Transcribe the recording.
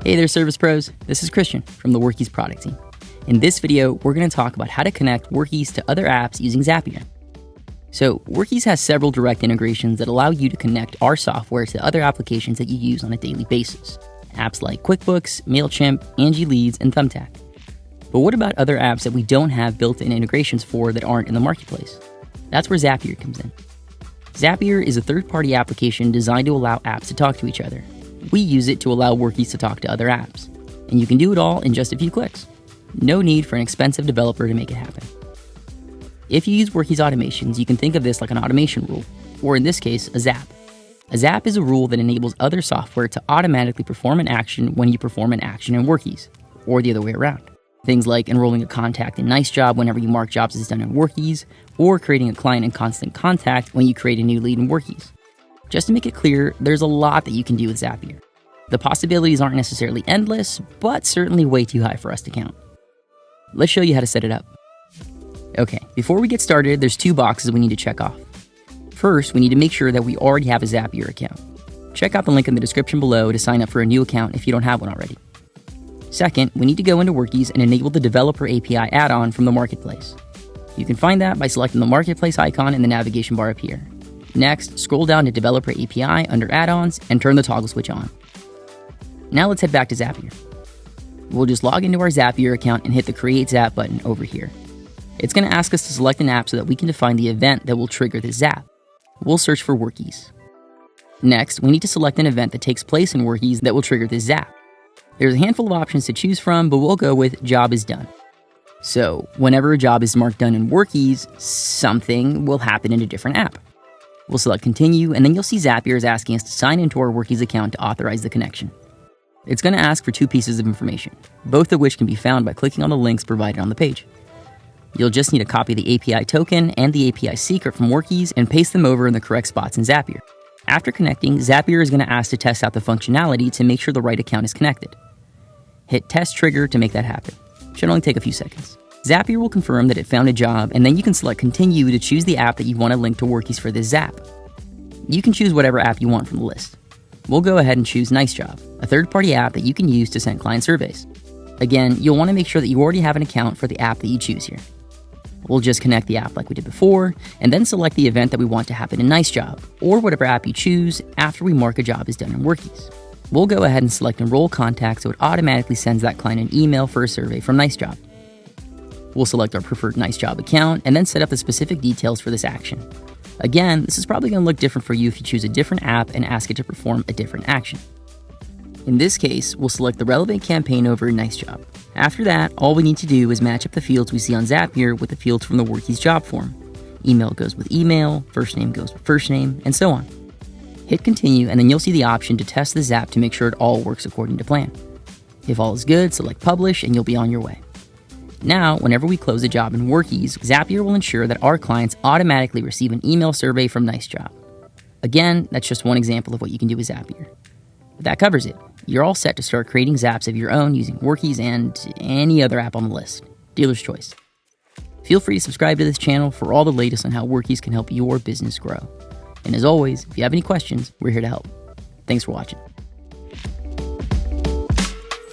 Hey there, Service Pros. This is Christian from the Workiz product team. In this video, we're going to talk about how to connect Workiz to other apps using Zapier. So, Workiz has several direct integrations that allow you to connect our software to other applications that you use on a daily basis. Apps like QuickBooks, MailChimp, Angie Leads, and Thumbtack. But what about other apps that we don't have built-in integrations for that aren't in the marketplace? That's where Zapier comes in. Zapier is a third-party application designed to allow apps to talk to each other. We use it to allow Workiz to talk to other apps. And you can do it all in just a few clicks. No need for an expensive developer to make it happen. If you use Workiz automations, you can think of this like an automation rule, or in this case, a zap. A zap is a rule that enables other software to automatically perform an action when you perform an action in Workiz, or the other way around. Things like enrolling a contact in NiceJob whenever you mark jobs as done in Workiz, or creating a client in Constant Contact when you create a new lead in Workiz. Just to make it clear, there's a lot that you can do with Zapier. The possibilities aren't necessarily endless, but certainly way too high for us to count. Let's show you how to set it up. Okay, before we get started, there's two boxes we need to check off. First, we need to make sure that we already have a Zapier account. Check out the link in the description below to sign up for a new account if you don't have one already. Second, we need to go into Workiz and enable the Developer API add-on from the Marketplace. You can find that by selecting the Marketplace icon in the navigation bar up here. Next, scroll down to Developer API under Add-ons and turn the toggle switch on. Now let's head back to Zapier. We'll just log into our Zapier account and hit the Create Zap button over here. It's going to ask us to select an app so that we can define the event that will trigger this zap. We'll search for Workiz. Next, we need to select an event that takes place in Workiz that will trigger this zap. There's a handful of options to choose from, but we'll go with Job is Done. So, whenever a job is marked done in Workiz, something will happen in a different app. We'll select Continue, and then you'll see Zapier is asking us to sign into our Workiz account to authorize the connection. It's going to ask for two pieces of information, both of which can be found by clicking on the links provided on the page. You'll just need to copy the API token and the API secret from Workiz and paste them over in the correct spots in Zapier. After connecting, Zapier is going to ask to test out the functionality to make sure the right account is connected. Hit Test Trigger to make that happen. Should only take a few seconds. Zapier will confirm that it found a job, and then you can select Continue to choose the app that you want to link to Workiz for this zap. You can choose whatever app you want from the list. We'll go ahead and choose NiceJob, a third-party app that you can use to send client surveys. Again, you'll want to make sure that you already have an account for the app that you choose here. We'll just connect the app like we did before, and then select the event that we want to happen in NiceJob, or whatever app you choose after we mark a job is done in Workiz. We'll go ahead and select Enroll Contact so it automatically sends that client an email for a survey from NiceJob. We'll select our preferred NiceJob account and then set up the specific details for this action. Again, this is probably going to look different for you if you choose a different app and ask it to perform a different action. In this case, we'll select the relevant campaign over in NiceJob. After that, all we need to do is match up the fields we see on Zapier with the fields from the Workiz job form. Email goes with email, first name goes with first name, and so on. Hit Continue, and then you'll see the option to test the zap to make sure it all works according to plan. If all is good, select Publish, and you'll be on your way. Now, whenever we close a job in Workiz, Zapier will ensure that our clients automatically receive an email survey from NiceJob. Again, that's just one example of what you can do with Zapier. But that covers it. You're all set to start creating zaps of your own using Workiz and any other app on the list. Dealer's choice. Feel free to subscribe to this channel for all the latest on how Workiz can help your business grow. And as always, if you have any questions, we're here to help. Thanks for watching.